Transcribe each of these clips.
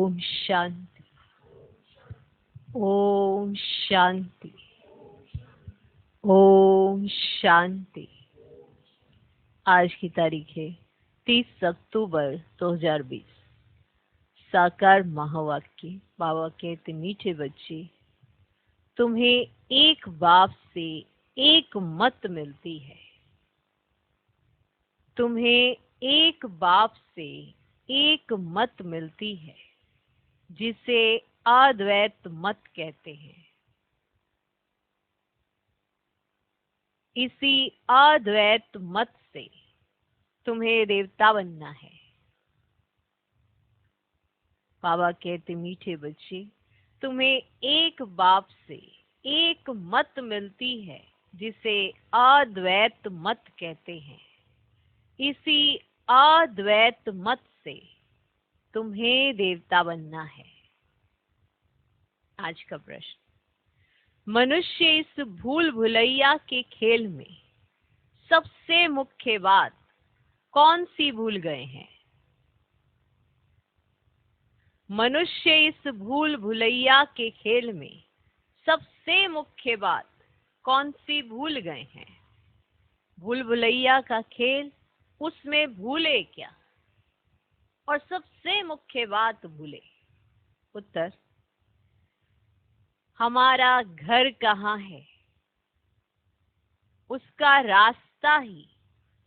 ओम शांति। ओम शांति। ओम शांति। आज की तारीख है 30 अक्टूबर 2020। साकार महावाक्य। बाबा कहते, मीठे बच्चे, तुम्हें एक बाप से एक मत मिलती है। तुम्हें एक बाप से एक मत मिलती है, जिसे अद्वैत मत कहते हैं। इसी अद्वैत मत से तुम्हें देवता बनना है। बाबा कहते, मीठे बच्चे, तुम्हें एक बाप से एक मत मिलती है, जिसे अद्वैत मत कहते हैं। इसी अद्वैत मत से तुम्हें देवता बनना है। आज का प्रश्न, मनुष्य इस भूल भुलैया के खेल में सबसे मुख्य बात कौन सी भूल गए हैं? मनुष्य इस भूल भुलैया के खेल में सबसे मुख्य बात कौन सी भूल गए हैं? भूल भुलैया का खेल, उसमें भूले क्या और सबसे मुख्य बात भूले? उत्तर, हमारा घर कहाँ है, उसका रास्ता ही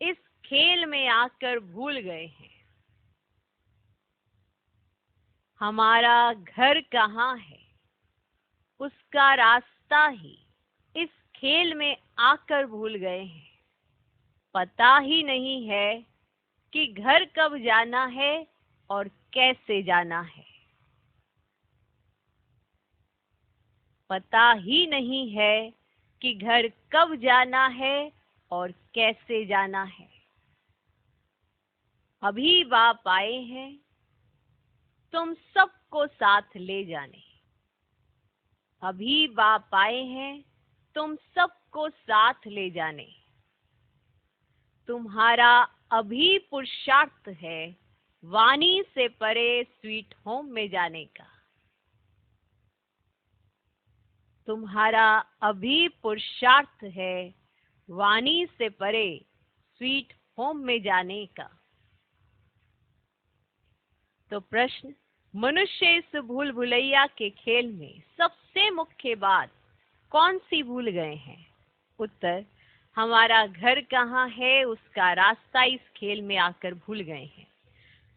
इस खेल में आकर भूल गए हैं। हमारा घर कहाँ है, उसका रास्ता ही इस खेल में आकर भूल गए हैं। पता ही नहीं है कि घर कब जाना है और कैसे जाना है। पता ही नहीं है कि घर कब जाना है और कैसे जाना है। अभी बाप आए हैं तुम सबको साथ ले जाने। अभी बाप आए हैं तुम सबको साथ ले जाने। तुम्हारा अभी पुरुषार्थ है वाणी से परे स्वीट होम में जाने का। तुम्हारा अभी पुरुषार्थ है वाणी से परे स्वीट होम में जाने का। तो प्रश्न, मनुष्य इस भूल भुलैया के खेल में सबसे मुख्य बात कौन सी भूल गए हैं? उत्तर, हमारा घर कहाँ है, उसका रास्ता इस खेल में आकर भूल गए हैं।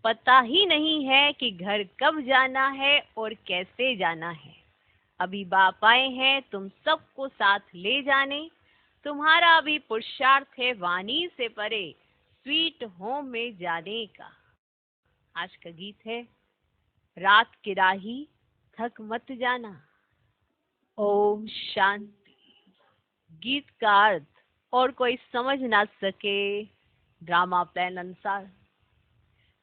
पता ही नहीं है कि घर कब जाना है और कैसे जाना है। अभी बाप आए हैं तुम सबको साथ ले जाने। तुम्हारा अभी पुरुषार्थ है वाणी से परे स्वीट होम में जाने का। आज का गीत है, रात की राही थक मत जाना। ओम शांति। गीत का अर्थ और कोई समझ ना सके ड्रामा प्लान अनुसार।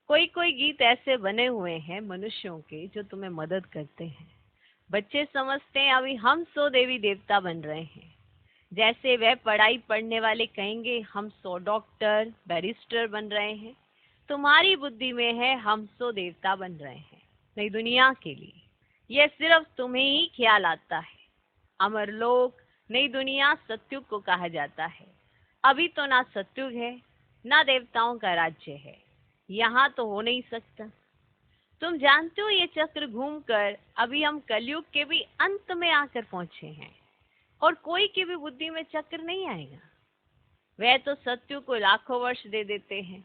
कोई कोई गीत ऐसे बने हुए हैं मनुष्यों के जो तुम्हें मदद करते हैं। बच्चे समझते हैं अभी हम 100 देवी देवता बन रहे हैं। जैसे वह पढ़ाई पढ़ने वाले कहेंगे हम 100 डॉक्टर बैरिस्टर बन रहे हैं। तुम्हारी बुद्धि में है हम 100 देवता बन रहे हैं नई दुनिया के लिए। यह सिर्फ तुम्हें ही ख्याल आता है। अमरलोक नई दुनिया सत्युग को कहा जाता है। अभी तो ना सत्युग है ना देवताओं का राज्य है। यहाँ तो हो नहीं सकता। तुम जानते हो ये चक्र घूमकर अभी हम कलयुग के भी अंत में आकर पहुंचे हैं और कोई की भी बुद्धि में चक्र नहीं आएगा। वह तो सत्युग को लाखों वर्ष दे देते हैं।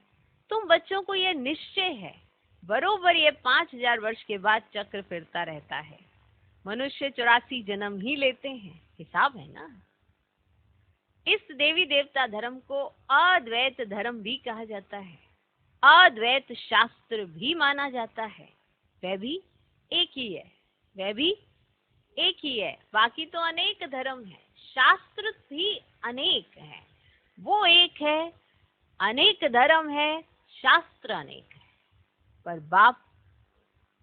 तुम बच्चों को यह निश्चय है बरोबर ये 5000 वर्ष के बाद चक्र फिरता रहता है। मनुष्य 84 जन्म ही लेते हैं, हिसाब है ना। इस देवी देवता धर्म को अद्वैत धर्म भी कहा जाता है। अद्वैत शास्त्र भी माना जाता है। वह भी एक ही है। वह भी एक ही है। बाकी तो अनेक धर्म है, शास्त्र भी अनेक है। वो एक है, अनेक धर्म है, शास्त्र अनेक है, पर बाप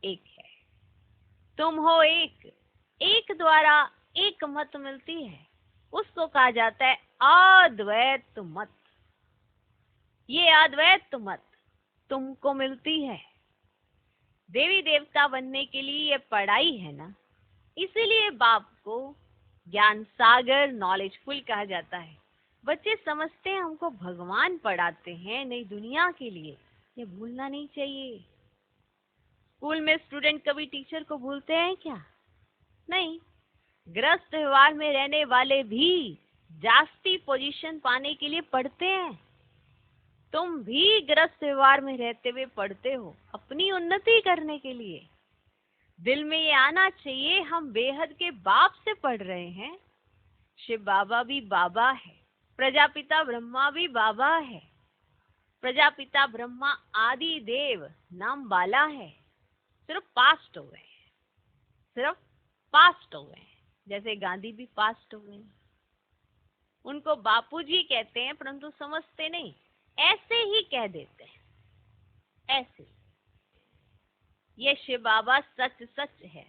एक है। तुम हो एक। एक द्वारा एक मत मिलती है, उसको कहा जाता है अद्वैत मत। ये अद्वैत मत तुमको मिलती है। देवी देवता बनने के लिए ये पढ़ाई है ना, इसीलिए बाप को ज्ञान सागर नॉलेजफुल कहा जाता है। बच्चे समझते हैं हमको भगवान पढ़ाते हैं, नई दुनिया के लिए, ये भूलना नहीं चाहिए। स्कूल में स्टूडेंट कभी टीचर को भूलते हैं क्या? नहीं। गृहस्थ व्यवहार में रहने वाले भी जास्ती पोजीशन पाने के लिए पढ़ते हैं। तुम भी गृहस्थ व्यवहार में रहते हुए पढ़ते हो अपनी उन्नति करने के लिए। दिल में ये आना चाहिए हम बेहद के बाप से पढ़ रहे हैं। शिव बाबा भी बाबा है, प्रजापिता ब्रह्मा भी बाबा है। प्रजापिता ब्रह्मा आदि देव नाम वाला है, सिर्फ पास्ट हो गए, सिर्फ पास्ट हो गए। जैसे गांधी भी पास्ट हो गए, उनको बापूजी कहते हैं परंतु समझते नहीं, ऐसे ही कह देते हैं, ऐसे। ये शिव बाबा सच सच है,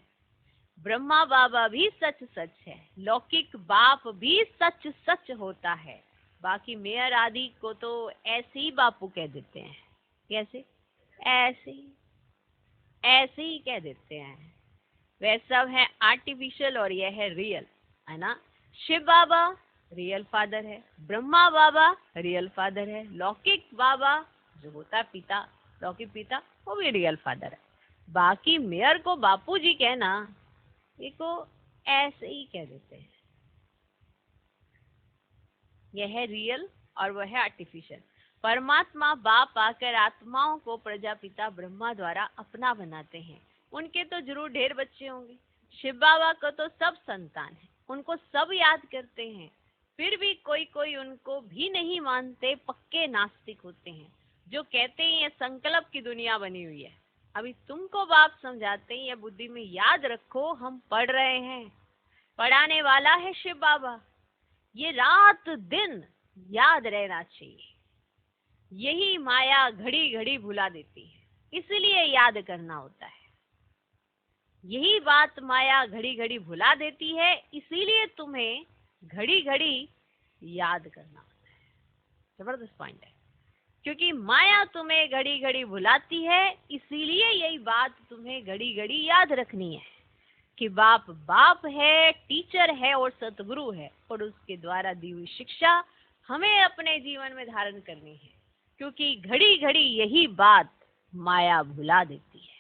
ब्रह्मा बाबा भी सच सच है, लौकिक बाप भी सच सच होता है। बाकी मेयर आदि को तो ऐसे ही बापू कह देते हैं। कैसे? ऐसे ही कह देते हैं। वे सब है आर्टिफिशियल और यह है रियल, है ना। शिव बाबा रियल फादर है, ब्रह्मा बाबा रियल फादर है, लौकिक बाबा जो होता है पिता, लौकिक पिता, वो भी रियल फादर है। बाकी मेयर को बापूजी कहना, ये को ऐसे ही कह देते हैं। यह है रियल और वह है आर्टिफिशियल। परमात्मा बाप आकर आत्माओं को प्रजापिता ब्रह्मा द्वारा अपना बनाते हैं। उनके तो जरूर ढेर बच्चे होंगे। शिव बाबा को तो सब संतान है, उनको सब याद करते हैं, फिर भी कोई कोई उनको भी नहीं मानते, पक्के नास्तिक होते हैं जो कहते हैं ये संकल्प की दुनिया बनी हुई है। अभी तुमको बाप समझाते हैं, ये बुद्धि में याद रखो, हम पढ़ रहे हैं, पढ़ाने वाला है शिव बाबा। ये रात दिन याद रहना चाहिए। यही माया घड़ी घड़ी भुला देती है, इसलिए याद करना होता है। यही बात माया घड़ी घड़ी भुला देती है, इसीलिए तुम्हें घड़ी घड़ी याद करना होता है। जबरदस्त पॉइंट है, क्योंकि माया तुम्हें घड़ी घड़ी भुलाती है, इसीलिए यही बात तुम्हें घड़ी घड़ी याद रखनी है कि बाप बाप है, टीचर है और सतगुरु है, और उसके द्वारा दी हुई शिक्षा हमें अपने जीवन में धारण करनी है, क्योंकि घड़ी घड़ी यही बात माया भुला देती है।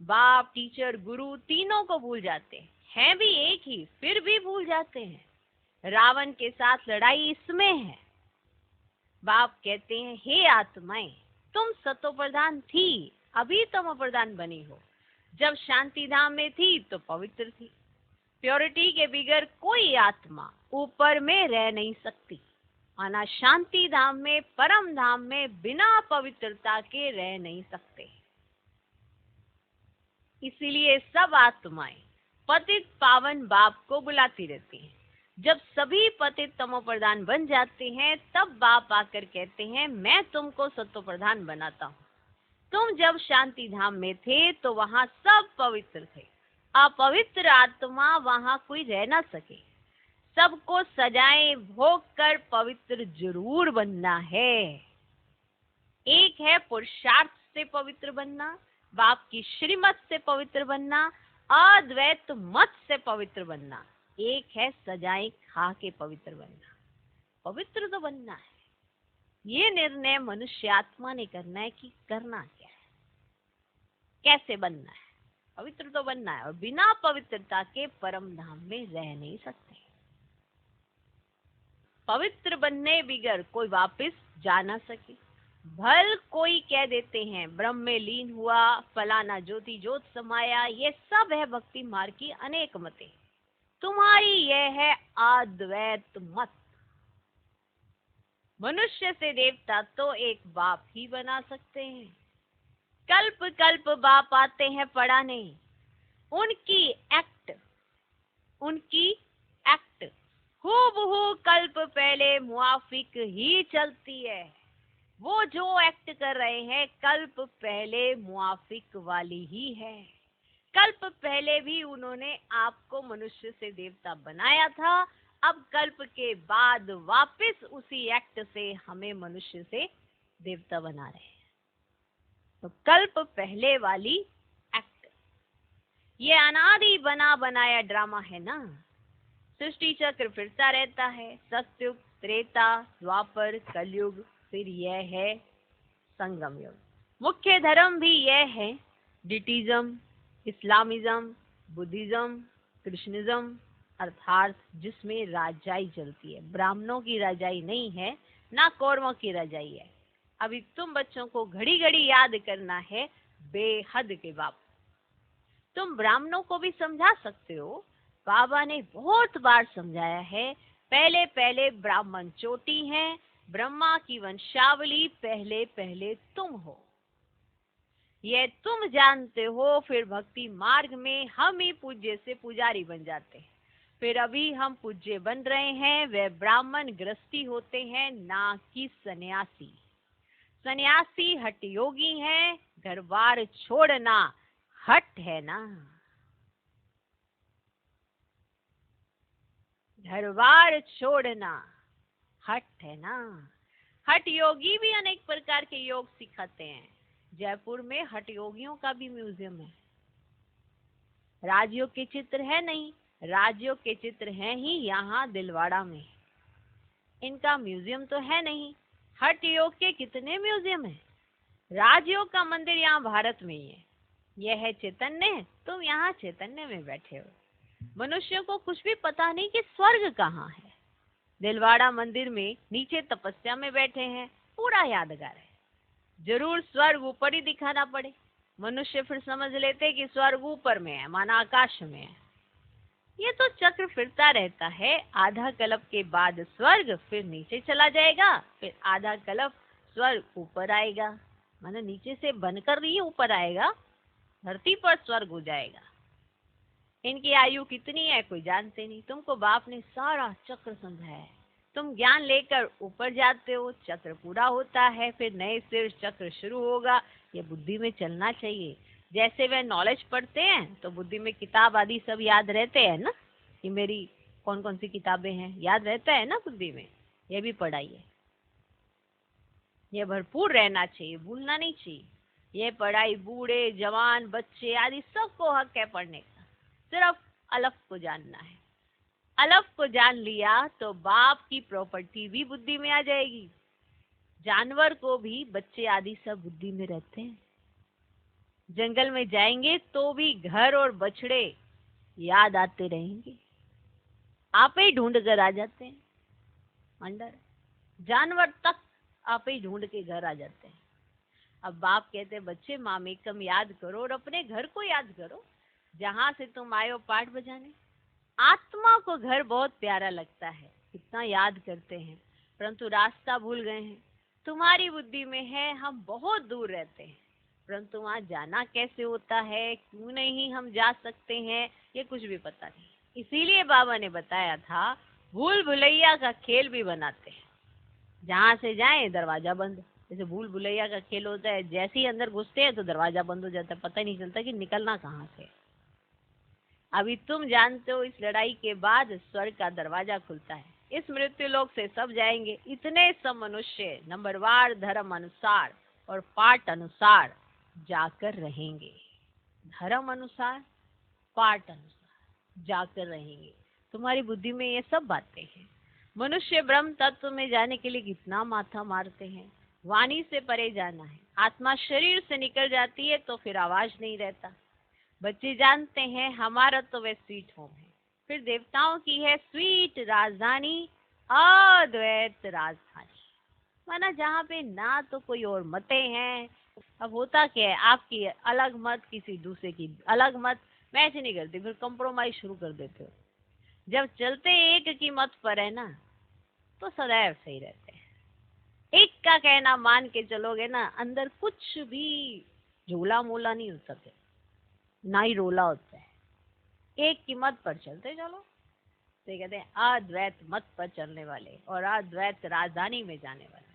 बाप, टीचर, गुरु तीनों को भूल जाते हैं भी एक ही, फिर भी भूल जाते हैं। रावण के साथ लड़ाई इसमें है। बाप कहते हैं, हे आत्माएं, तुम सतो प्रधान थी, अभी तुम प्रधान बनी हो। जब शांति धाम में थी तो पवित्र थी। प्योरिटी के बिगर कोई आत्मा ऊपर में रह नहीं सकती। माना शांति धाम में, परम धाम में बिना पवित्रता के रह नहीं सकते। इसीलिए सब आत्माएं पतित पावन बाप को बुलाती रहती हैं। जब सभी पतित तमो प्रधान बन जाते हैं, तब बाप आकर कहते हैं, मैं तुमको सत्व प्रधान बनाता हूँ। तुम जब शांति धाम में थे तो वहां सब पवित्र थे, अपवित्र आत्मा वहां कोई रह ना सके। सबको सजाएं भोग कर पवित्र जरूर बनना है। एक है पुरुषार्थ से पवित्र बनना, बाप की श्रीमत से पवित्र बनना, अद्वैत मत से पवित्र बनना। एक है सजाएं खा के पवित्र बनना। पवित्र तो बनना है, ये निर्णय मनुष्य आत्मा ने करना है कि करना क्या है, कैसे बनना है। पवित्र तो बनना है, और बिना पवित्रता के परम धाम में रह नहीं सकते। पवित्र बनने बिगर कोई वापस जा ना सके। भल कोई कह देते हैं ब्रह्म में लीन हुआ, फलाना ज्योति ज्योत समाया, ये सब है भक्ति मार्ग की अनेक मतें। तुम्हारी यह है अद्वैत मत। मनुष्य से देवता तो एक बाप ही बना सकते हैं। कल्प कल्प बाप आते हैं पढ़ाने। उनकी एक्ट हूबहू कल्प पहले मुआफिक ही चलती है। वो जो एक्ट कर रहे हैं कल्प पहले मुआफिक वाली ही है। कल्प पहले भी उन्होंने आपको मनुष्य से देवता बनाया था, अब कल्प के बाद वापस उसी एक्ट से हमें मनुष्य से देवता बना रहे हैं। तो कल्प पहले वाली एक्ट। ये अनादि बना बनाया ड्रामा है ना। सृष्टि चक्र फिरता रहता है, सतयुग, त्रेता, द्वापर, कलयुग, फिर यह है संगम युग। मुख्य धर्म भी यह है, डिटिज्म, इस्लामिज्म, बुद्धिज्म, कृष्णिज्म, अर्थात जिसमें राजाई चलती है। ब्राह्मणों की राजाई नहीं है, ना कौरवों की राजाई है। अभी तुम बच्चों को घड़ी घड़ी याद करना है बेहद के बाप। तुम ब्राह्मणों को भी समझा सकते हो, बाबा ने बहुत बार समझाया है। पहले पहले ब्राह्मण चोटी हैं, ब्रह्मा की वंशावली पहले पहले तुम हो। यह तुम जानते हो। फिर भक्ति मार्ग में हम ही पूज्य से पुजारी बन जाते हैं। फिर अभी हम पूज्य बन रहे हैं, वे ब्राह्मण गृहस्थी होते हैं, ना कि सन्यासी। सन्यासी हठ योगी हैं, घर बार छोड़ना हट है ना। घर बार छोड़ना हट है ना। हठ योगी भी अनेक प्रकार के योग सिखाते हैं। जयपुर में हठ योगियों का भी म्यूजियम है। राजयोग के चित्र है नहीं, राजयोग के चित्र हैं ही यहाँ दिलवाड़ा में। इनका म्यूजियम तो है नहीं। हठ योग के कितने म्यूजियम हैं। राजयोग का मंदिर यहाँ भारत में ही है। यह है चैतन्य, तुम यहाँ चैतन्य में बैठे हो। मनुष्य को कुछ भी पता नहीं कि स्वर्ग कहाँ है। दिलवाड़ा मंदिर में नीचे तपस्या में बैठे हैं, पूरा यादगार है। जरूर स्वर्ग ऊपर ही दिखाना पड़े, मनुष्य फिर समझ लेते कि स्वर्ग ऊपर में है, माना आकाश में है। ये तो चक्र फिरता रहता है। आधा कल्प के बाद स्वर्ग, फिर नीचे चला जाएगा, फिर आधा कल्प स्वर्ग ऊपर आएगा, माना नीचे से बनकर नहीं ऊपर आएगा, धरती पर स्वर्ग हो जाएगा। इनकी आयु कितनी है कोई जानते नहीं। तुमको बाप ने सारा चक्र समझाया है। तुम ज्ञान लेकर ऊपर जाते हो, चक्र पूरा होता है, फिर नए सिर चक्र शुरू होगा। ये बुद्धि में चलना चाहिए। जैसे वे नॉलेज पढ़ते हैं तो बुद्धि में किताब आदि सब याद रहते हैं ना, कि मेरी कौन कौन सी किताबें हैं, याद रहता है ना बुद्धि में। ये भी पढ़ाइए, ये भरपूर रहना चाहिए, भूलना नहीं चाहिए। ये पढ़ाई बूढ़े जवान बच्चे आदि सबको हक है पढ़ने का। सिर्फ अलफ को जानना है। अलफ को जान लिया तो बाप की प्रॉपर्टी भी बुद्धि में आ जाएगी। जानवर को भी बच्चे आदि सब बुद्धि में रहते हैं। जंगल में जाएंगे तो भी घर और बछड़े याद आते रहेंगे, आप ही ढूंढ कर आ जाते हैं। अंडर जानवर तक आप ही ढूंढ के घर आ जाते हैं। अब बाप कहते हैं बच्चे मामेकम याद करो और अपने घर को याद करो, जहां से तुम आए हो पाठ बजाने। आत्मा को घर बहुत प्यारा लगता है, कितना याद करते हैं, परंतु रास्ता भूल गए हैं। तुम्हारी बुद्धि में है हम बहुत दूर रहते हैं, परंतु वहां जाना कैसे होता है, क्यों नहीं हम जा सकते हैं, ये कुछ भी पता नहीं। इसीलिए बाबा ने बताया था भूल भुलैया का खेल भी बनाते हैं। जहां से जाए दरवाजा बंद, जैसे भूल भुलैया का खेल होता है, जैसे ही अंदर घुसते हैं तो दरवाजा बंद हो जाता है, पता ही नहीं चलता कि निकलना कहाँ से। अभी तुम जानते हो इस लड़ाई के बाद स्वर्ग का दरवाजा खुलता है। इस मृत्यु लोक से सब जाएंगे। इतने सब मनुष्य नंबरवार धर्म अनुसार और पाठ अनुसार जाकर रहेंगे। धर्म अनुसार पाठ अनुसार जाकर रहेंगे। तुम्हारी बुद्धि में ये सब बातें हैं। मनुष्य ब्रह्म तत्व में जाने के लिए कितना माथा मारते हैं। वाणी से परे जाना है। आत्मा शरीर से निकल जाती है तो फिर आवाज नहीं रहता। बच्चे जानते हैं हमारा तो वह स्वीट होम है, फिर देवताओं की है स्वीट राजधानी, अद्वैत राजधानी, माना जहाँ पे ना तो कोई और मते हैं। अब होता क्या है, आपकी अलग मत किसी दूसरे की अलग मत मैच नहीं करती, फिर कंप्रोमाइज शुरू कर देते हो। जब चलते एक की मत पर है ना तो सदैव सही रहते हैं। एक का कहना मान के चलोगे ना, अंदर कुछ भी झूला मूला नहीं हो सके, ना ही रोला होता है। एक की मत पर चलते चलो, तो कहते हैं अद्वैत मत पर चलने वाले और अद्वैत राजधानी में जाने वाले।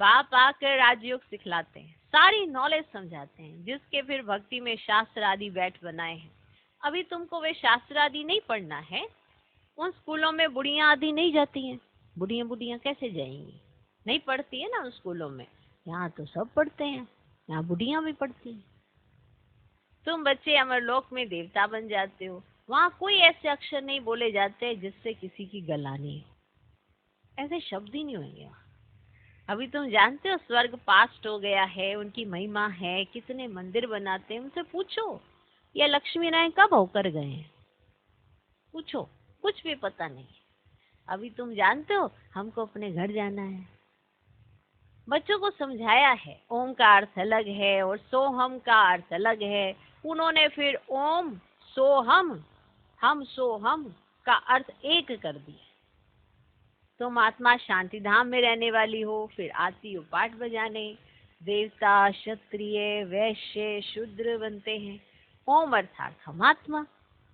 बाप आकर राजयोग सिखलाते हैं, सारी नॉलेज समझाते हैं, जिसके फिर भक्ति में शास्त्र आदि बैठ बनाए हैं। अभी तुमको वे शास्त्र आदि नहीं पढ़ना है। उन स्कूलों में बुढ़ियां आदि नहीं जाती हैं। बुढ़ियां कैसे जाएंगी, नहीं पढ़ती है ना उन स्कूलों में। यहाँ तो सब पढ़ते हैं। यहाँ बुढ़िया भी पढ़ती हैं। तुम बच्चे अमरलोक में देवता बन जाते हो, वहां कोई ऐसे अक्षर नहीं बोले जाते जिससे किसी की गलानी हो, ऐसे शब्द ही नहीं होंगे वहां। अभी तुम जानते हो स्वर्ग पास्ट हो गया है, उनकी महिमा है, कितने मंदिर बनाते हैं। उनसे पूछो ये लक्ष्मी नारायण कब होकर गए हैं, पूछो, कुछ भी पता नहीं। अभी तुम जानते हो हमको अपने घर जाना है। बच्चों को समझाया है ओम का अर्थ अलग है और सोहम का अर्थ अलग है। उन्होंने फिर ओम सोहम हम सोहम का अर्थ एक कर दिया। तुम आत्मा शांति धाम में रहने वाली हो, फिर आती हो पाठ बजाने, देवता क्षत्रिय वैश्य शूद्र बनते हैं। ओम अर्थात हम आत्मा,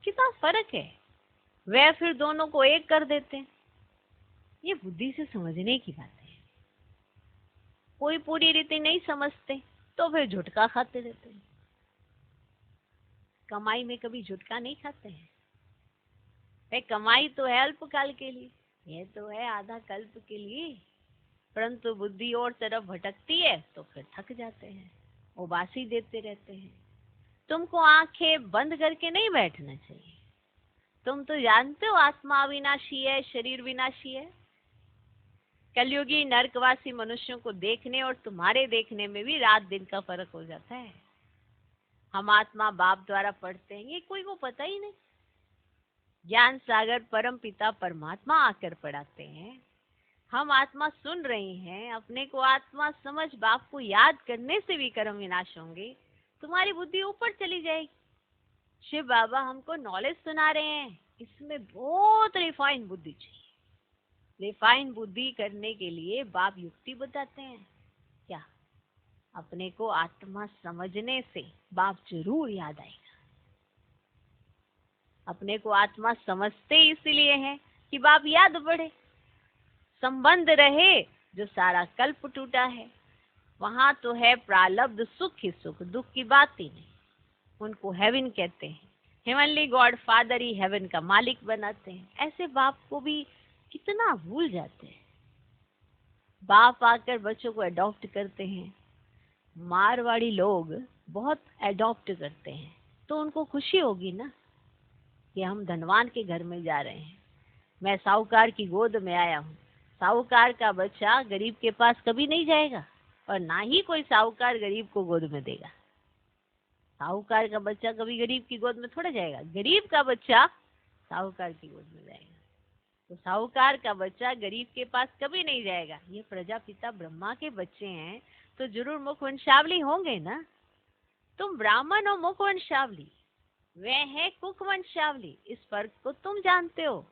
कितना फर्क है। वह फिर दोनों को एक कर देते हैं। ये बुद्धि से समझने की बात है। कोई पूरी रीति नहीं समझते तो फिर झुटका खाते रहते हैं। कमाई में कभी झुटका नहीं खाते हैं। भाई कमाई तो है अल्पकाल के लिए, यह तो है आधा कल्प के लिए, परंतु बुद्धि और तरफ भटकती है तो फिर थक जाते हैं, उबासी देते रहते हैं। तुमको आंखें बंद करके नहीं बैठना चाहिए। तुम तो जानते हो आत्मा अविनाशी है, शरीर विनाशी है। कलयुगी नरकवासी मनुष्यों को देखने और तुम्हारे देखने में भी रात दिन का फर्क हो जाता है। हम आत्मा बाप द्वारा पढ़ते हैं, ये कोई को पता ही नहीं। ज्ञान सागर परम पिता परमात्मा आकर पढ़ाते हैं। हम आत्मा सुन रहे हैं, अपने को आत्मा समझ बाप को याद करने से भी कर्म विनाश होंगे। तुम्हारी बुद्धि ऊपर चली जाएगी। शिव बाबा हमको नॉलेज सुना रहे हैं, इसमें बहुत रिफाइन बुद्धि चाहिए। रिफाइन बुद्धि करने के लिए बाप युक्ति बताते हैं। क्या? अपने को आत्मा समझने से बाप जरूर याद आएगा। अपने को आत्मा समझते इसलिए है कि बाप याद बढ़े, संबंध रहे। जो सारा कल्प टूटा है वहां तो है प्रालब्ध सुख ही सुख, दुख की बात ही नहीं। उनको हेवन कहते हैं। हेवनली गॉड फादर ही हेवन का मालिक बनाते हैं। ऐसे बाप को भी कितना भूल जाते हैं। बाप आकर बच्चों को अडॉप्ट करते हैं। मारवाड़ी लोग बहुत अडॉप्ट करते हैं, तो उनको खुशी होगी ना कि हम धनवान के घर में जा रहे हैं। मैं साहूकार की गोद में आया हूँ। साहूकार का बच्चा गरीब के पास कभी नहीं जाएगा और ना ही कोई साहूकार गरीब को गोद में देगा। साहूकार का बच्चा कभी गरीब की गोद में थोड़ा जाएगा, गरीब का बच्चा साहूकार की गोद में जाएगा। तो साहूकार का बच्चा गरीब के पास कभी नहीं जाएगा। ये प्रजापिता ब्रह्मा के बच्चे हैं तो जरूर मुखवंशावली होंगे ना। तुम ब्राह्मण हो मुखवंशावली, वह है कुकवंशावली। इस फर्क को तुम जानते हो।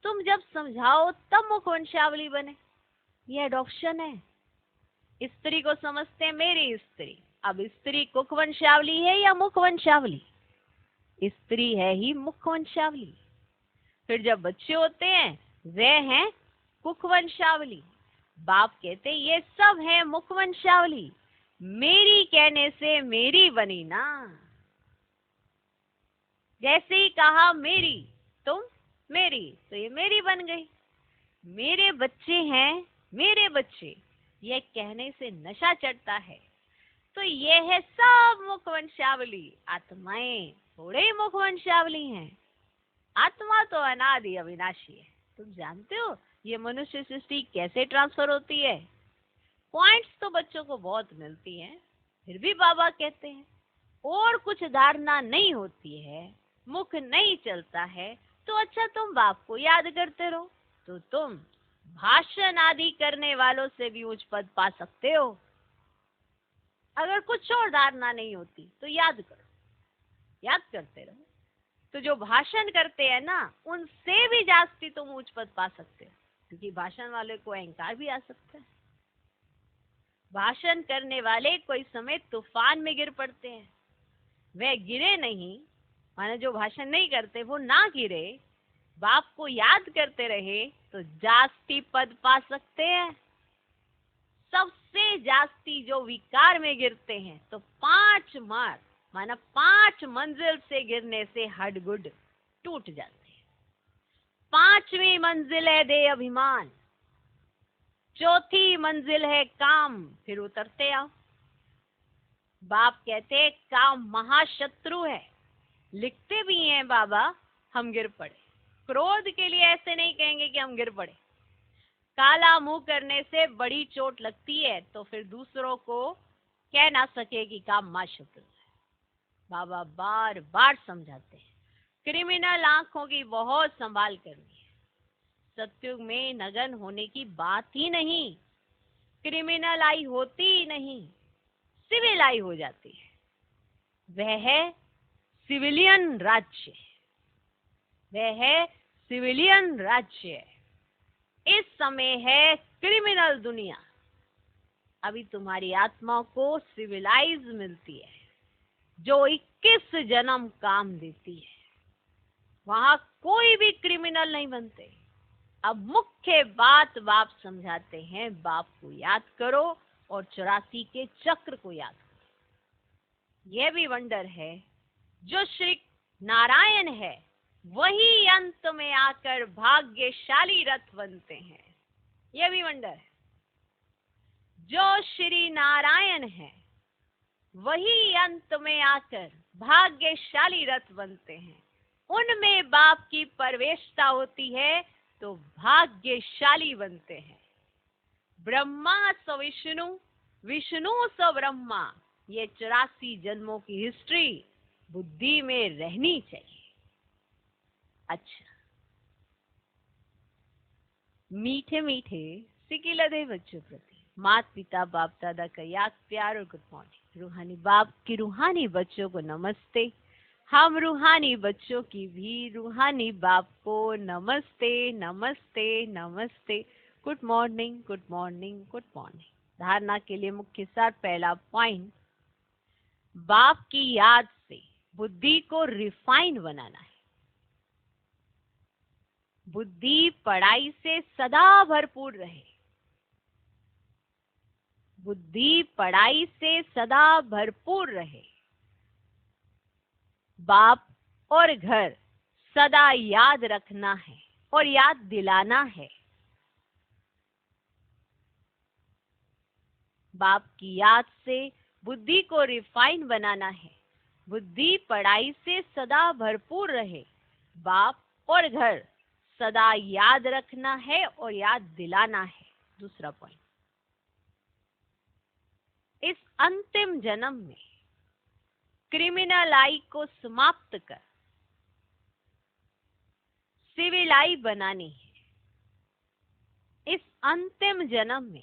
तुम जब समझाओ तब मुखवंशावली बने। ये एडॉप्शन है। स्त्री को समझते हैं मेरी स्त्री। अब स्त्री कुकवंशावली है या मुखवंशावली? स्त्री है ही मुखवंशावली। फिर जब बच्चे होते हैं वे हैं कुकवंशावली। बाप कहते ये सब है मुखवंशावली। मेरी कहने से मेरी बनी ना। जैसे ही कहा मेरी, तुम मेरी, तो ये मेरी बन गई। मेरे बच्चे हैं मेरे बच्चे, ये कहने से नशा चढ़ता है। तो ये है सब मुखवंशावली। आत्माएं थोड़े ही मुखवंशावली हैं। आत्मा तो अनादि अविनाशी है। तुम जानते हो ये मनुष्य सृष्टि कैसे ट्रांसफर होती है? पॉइंट्स तो बच्चों को बहुत मिलती हैं, फिर भी बाबा कहते हैं और कुछ धारणा नहीं होती है, मुख नहीं चलता है, तो अच्छा तुम बाप को याद करते रहो, तो तुम भाषण आदि करने वालों से भी उच्च पद पा सकते हो। अगर कुछ और धारणा नहीं होती तो याद करो, याद करते रहो। तो जो भाषण करते हैं ना, उनसे भी जास्ती तुम उच्च पद पा सकते हो, क्योंकि भाषण वाले को अहंकार भी आ सकता है। भाषण करने वाले कोई समय तूफान में गिर पड़ते हैं, वे गिरे नहीं, माने जो भाषण नहीं करते वो ना गिरे, बाप को याद करते रहे तो जास्ती पद पा सकते हैं। सबसे जास्ती जो विकार में गिरते हैं तो 5 मार माना 5 मंजिल से गिरने से हड्डगुड टूट जाते हैं। 5वीं मंजिल है दे अभिमान, 4थी मंजिल है काम, फिर उतरते आओ। बाप कहते हैं काम महाशत्रु है। लिखते भी हैं बाबा, हम गिर पड़े। क्रोध के लिए ऐसे नहीं कहेंगे कि हम गिर पड़े। काला मुंह करने से बड़ी चोट लगती है, तो फिर दूसरों को कह ना सके कि काम महाशत्रु है। बाबा बार बार समझाते हैं, क्रिमिनल आंखों की बहुत संभाल करनी है। सत्युग में नगन होने की बात ही नहीं, क्रिमिनल आई होती ही नहीं, सिविल आई हो जाती है। वह है सिविलियन राज्य, वह है सिविलियन राज्य। इस समय है क्रिमिनल दुनिया। अभी तुम्हारी आत्मा को सिविलाइज मिलती है, जो 21 जन्म काम देती है। वहां कोई भी क्रिमिनल नहीं बनते। अब मुख्य बात बाप समझाते हैं, बाप को याद करो और 84 के चक्र को याद करो। यह भी वंडर है, जो श्री नारायण है वही अंत में आकर भाग्यशाली रथ बनते हैं। यह भी वंडर है, जो श्री नारायण है वही अंत में आकर भाग्यशाली रथ बनते हैं। उनमें बाप की प्रवेशता होती है तो भाग्यशाली बनते हैं। ब्रह्मा स विष्णु, विष्णु स ब्रह्मा, ये 84 जन्मों की हिस्ट्री बुद्धि में रहनी चाहिए। अच्छा, मीठे मीठे सिकिलदे बच्चों प्रति माता पिता बाप दादा का याद प्यार और गुड मॉर्निंग। रूहानी बाप की रूहानी बच्चों को नमस्ते। हम रूहानी बच्चों की भी रूहानी बाप को नमस्ते नमस्ते नमस्ते। Good morning good morning good morning. धारणा के लिए मुख्य सार, पहला पॉइंट, बाप की याद से बुद्धि को रिफाइन बनाना है। बुद्धि पढ़ाई से सदा भरपूर रहे। बुद्धि पढ़ाई से सदा भरपूर रहे। बाप और घर सदा याद रखना है और याद दिलाना है। बाप की याद से बुद्धि को रिफाइन बनाना है। बुद्धि पढ़ाई से सदा भरपूर रहे। बाप और घर सदा याद रखना है और याद दिलाना है। दूसरा पॉइंट, इस अंतिम जन्म में क्रिमिनल आई को समाप्त कर सिविल आई बनानी है। इस अंतिम जन्म में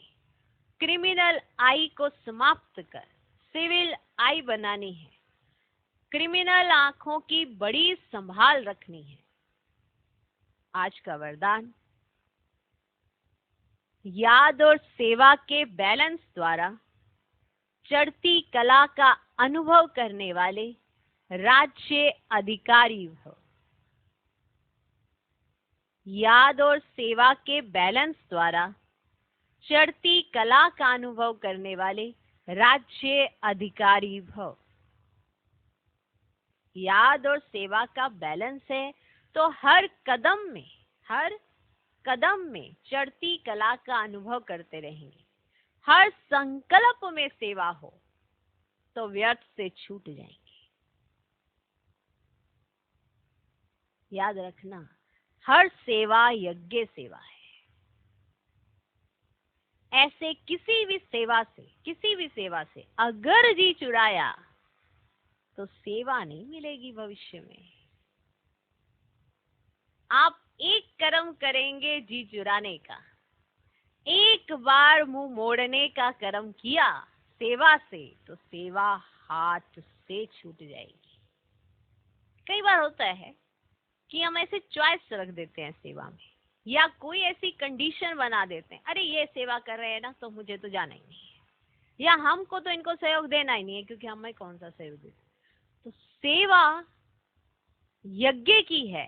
क्रिमिनल आई को समाप्त कर सिविल आई बनानी है। क्रिमिनल आंखों की बड़ी संभाल रखनी है। आज का वरदान, याद और सेवा के बैलेंस द्वारा चढ़ती कला का अनुभव करने वाले राज्य अधिकारी हो। याद और सेवा के बैलेंस द्वारा चढ़ती कला का अनुभव करने वाले राज्य अधिकारी भव। याद और सेवा का बैलेंस है तो हर कदम में चढ़ती कला का अनुभव करते रहेंगे। हर संकल्प में सेवा हो तो व्यर्थ से छूट जाएंगे। याद रखना, हर सेवा यज्ञ सेवा है। ऐसे किसी भी सेवा से अगर जी चुराया तो सेवा नहीं मिलेगी भविष्य में। आप एक कर्म करेंगे जी चुराने का, एक बार मुंह मोड़ने का कर्म किया सेवा से तो सेवा हाथ से छूट जाएगी। कई बार होता है कि हम ऐसे चॉइस रख देते हैं सेवा में, या कोई ऐसी कंडीशन बना देते हैं, अरे ये सेवा कर रहे हैं ना तो मुझे तो जाना ही नहीं है, या हमको तो इनको सहयोग देना ही नहीं है क्योंकि हमें कौन सा सहयोग देते। तो सेवा यज्ञ की है,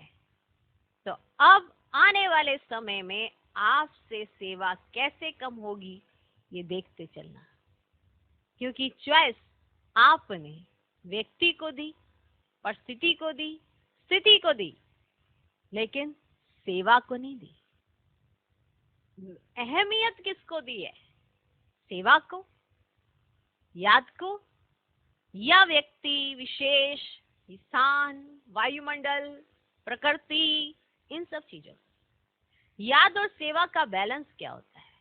तो अब आने वाले समय में आपसे सेवा कैसे कम होगी ये देखते चलना, क्योंकि चॉइस आपने व्यक्ति को दी, परिस्थिति को दी, स्थिति को दी, लेकिन सेवा को नहीं दी। अहमियत किसको दी है? सेवा को, याद को, या व्यक्ति विशेष, स्थान, वायुमंडल, प्रकृति, इन सब चीजों। याद और सेवा का बैलेंस क्या होता है?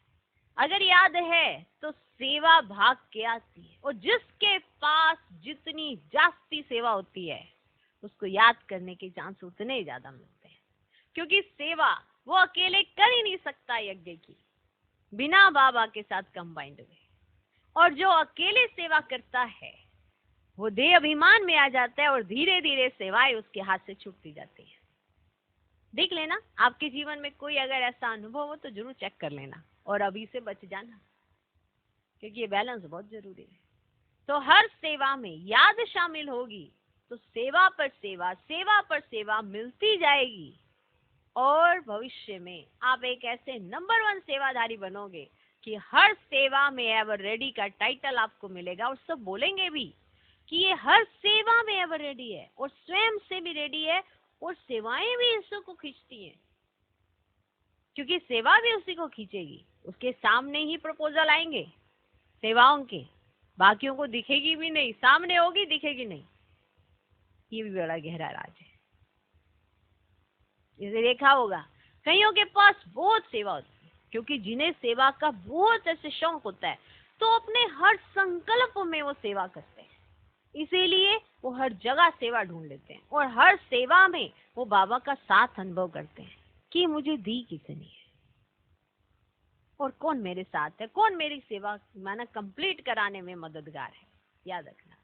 अगर याद है तो सेवा भाग के आती है, और जिसके पास जितनी जास्ती सेवा होती है उसको याद करने के चांस उतने ही ज्यादा मिलते हैं, क्योंकि सेवा वो अकेले कर ही नहीं सकता यज्ञ की बिना बाबा के साथ कंबाइंड हुए। और जो अकेले सेवा करता है वो देह अभिमान में आ जाता है और धीरे धीरे सेवाएं उसके हाथ से छूटती जाती है। देख लेना, आपके जीवन में कोई अगर ऐसा अनुभव हो तो जरूर चेक कर लेना और अभी से बच जाना, क्योंकि ये बैलेंस बहुत जरूरी है। तो हर सेवा में याद शामिल होगी तो सेवा पर सेवा, सेवा पर सेवा मिलती जाएगी, और भविष्य में आप एक ऐसे नंबर 1 सेवाधारी बनोगे कि हर सेवा में एवर रेडी का टाइटल आपको मिलेगा, और सब बोलेंगे भी कि ये हर सेवा में एवर रेडी है, और स्वयं से भी रेडी है, और सेवाएं भी इसी को खींचती हैं, क्योंकि सेवा भी उसी को खींचेगी। उसके सामने ही प्रपोजल आएंगे सेवाओं के, बाकियों को दिखेगी भी नहीं, सामने होगी दिखेगी नहीं। ये भी बड़ा गहरा राज है। जैसे देखा होगा कईयों के पास बहुत सेवा होती है, क्योंकि जिन्हें सेवा का बहुत ऐसे शौक होता है तो अपने हर संकल्प में वो सेवा करते हैं, इसीलिए वो हर जगह सेवा ढूंढ लेते हैं, और हर सेवा में वो बाबा का साथ अनुभव करते हैं कि मुझे दी किसने है और कौन मेरे साथ है, कौन मेरी सेवा माना कंप्लीट कराने में मददगार है। याद रखना,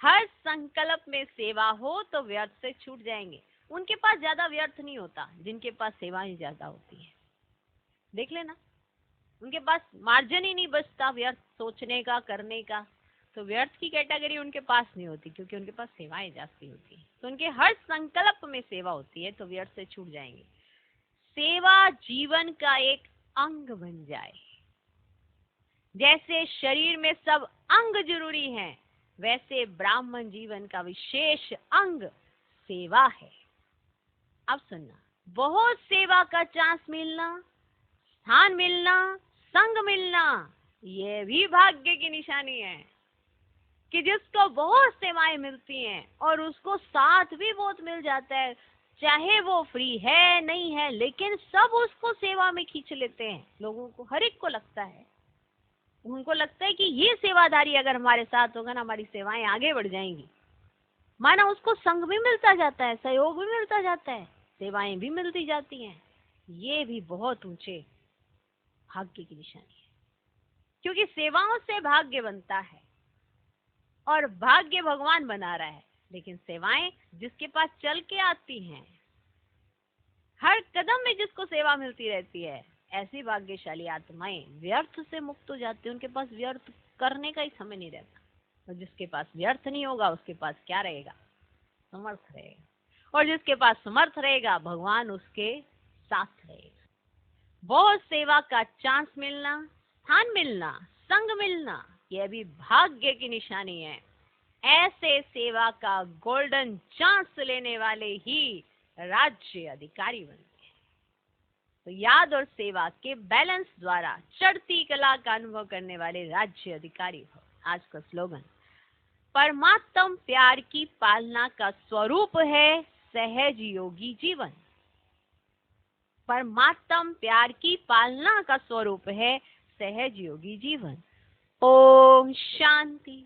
हर संकल्प में सेवा हो तो व्यर्थ से छूट जाएंगे। उनके पास ज्यादा व्यर्थ नहीं होता जिनके पास सेवाएं ज्यादा होती है। देख लेना, उनके पास मार्जिन ही नहीं बचता व्यर्थ सोचने का, करने का। तो व्यर्थ की कैटेगरी उनके पास नहीं होती, क्योंकि उनके पास सेवाएं जास्ती होती है। तो उनके हर संकल्प में सेवा होती है, तो व्यर्थ से छूट जाएंगे। सेवा जीवन का एक अंग बन जाए। जैसे शरीर में सब अंग जरूरी हैं, वैसे ब्राह्मण जीवन का विशेष अंग सेवा है। अब सुनना, बहुत सेवा का चांस मिलना, स्थान मिलना, संग मिलना, ये भी भाग्य की निशानी है कि जिसको बहुत सेवाएं मिलती हैं और उसको साथ भी बहुत मिल जाता है, चाहे वो फ्री है नहीं है, लेकिन सब उसको सेवा में खींच लेते हैं। लोगों को, हर एक को लगता है, उनको लगता है कि ये सेवादारी अगर हमारे साथ होगा ना, हमारी सेवाएं आगे बढ़ जाएंगी। माना उसको संग भी मिलता जाता है, सहयोग भी मिलता जाता है, सेवाएं भी मिलती जाती हैं। ये भी बहुत ऊंचे भाग्य की निशानी है, क्योंकि सेवाओं से भाग्य बनता है और भाग्य भगवान बना रहा है। लेकिन सेवाएं जिसके पास चल के आती हैं, हर कदम में जिसको सेवा मिलती रहती है, ऐसी भाग्यशाली आत्माएं व्यर्थ से मुक्त हो जाती है। उनके पास व्यर्थ करने का ही समय नहीं रहता। और जिसके पास व्यर्थ नहीं होगा उसके पास क्या रहेगा? समर्थ रहेगा। और जिसके पास समर्थ रहेगा, भगवान उसके साथ रहेगा। बहुत सेवा का चांस मिलना, स्थान मिलना, संग मिलना, यह भी भाग्य की निशानी है। ऐसे सेवा का गोल्डन चांस लेने वाले ही राज्य अधिकारी बनते हैं। तो याद और सेवा के बैलेंस द्वारा चढ़ती कला का अनुभव करने वाले राज्य अधिकारी हो। आज का स्लोगन, परमात्म प्यार की पालना का स्वरूप है सहज योगी जीवन। परमात्म प्यार की पालना का स्वरूप है सहज योगी जीवन। ओम शांति।